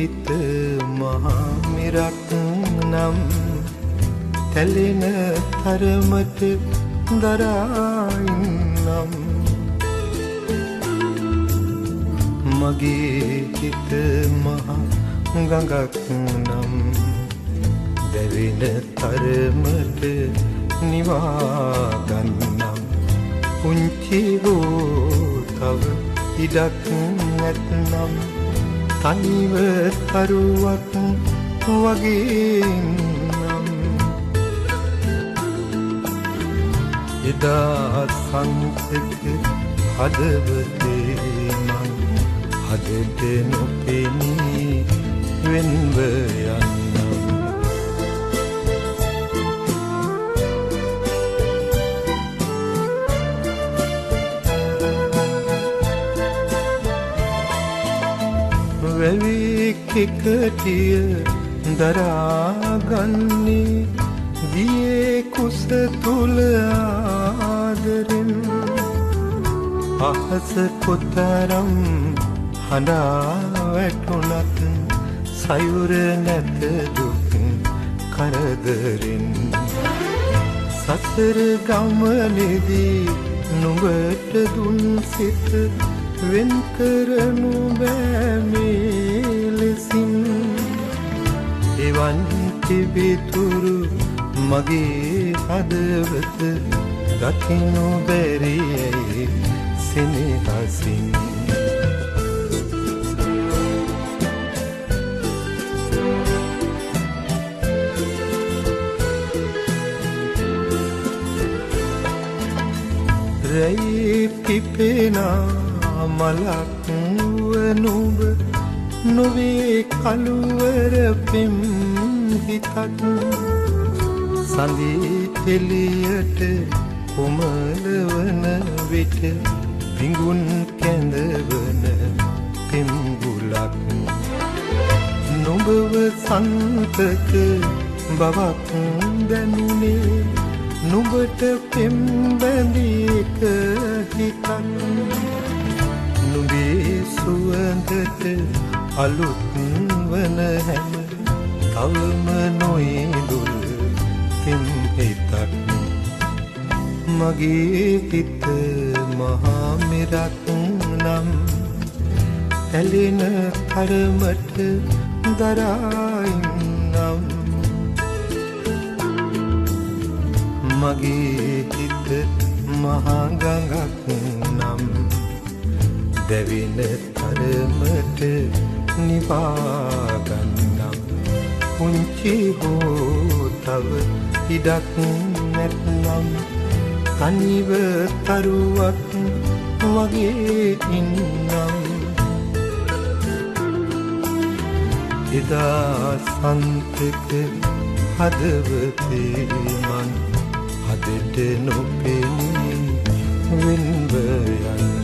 හිත මහා මිරක් නම් තැලෙන තරමට දරායින්නම් මගේ හිත මහා ගඟක් නම් දැවෙන තරමට නිවාගන්නම් පුංචි හෝ තව ඉඩක් නැත්නම් තනිව තරුවක් වගේ නම් එදා සංසක හදවතේ මං හදට නොපෙනී වෙන්ව යන්නම් වැවෙක් එකටිය දරාගන්නේ දියේ කුස තුල ආදරෙන් අහස කොතරම් හඬා වැටුණත් සයුර නැත දුක් කරදරෙන් සසර ගමනේදී නුඹට දුන් සිත වෙන් කරනු බෑ මේ ලෙසින් එවන් තිබිතුරු මගේ හදවත දකින්නු බැරියයි සෙනෙහසින් රැයි පිපෙනා මලක් වනුඹ නොවේ කළුවර පෙම් හිතක් සඳී එළියට කොමලවන විට විඟුන් කැඳවන පෙම්ගුලක් නොබව සන්තක බවක් දැනුනේ නුඹට පෙම් බැඳීක හිතක් නුඹේ සුවඳට අලුත් වන හැම තවම නොයිදුල් පෙම් හිතක් මගේ හිත මහා මිරක් නම් ඇලෙන තරමට දරායින්නම් මගේ හිත මහා ගඟක් නම් දැවෙන තරමට නිවාගන්නම් පුංචි හෝ තව ඉඩක් නැත්නම් තනිව තරුවක් වගේ ඉන්නම් එදා සන්තක හදවතේ මන් හදට නොපෙනී වෙන්ව යන්න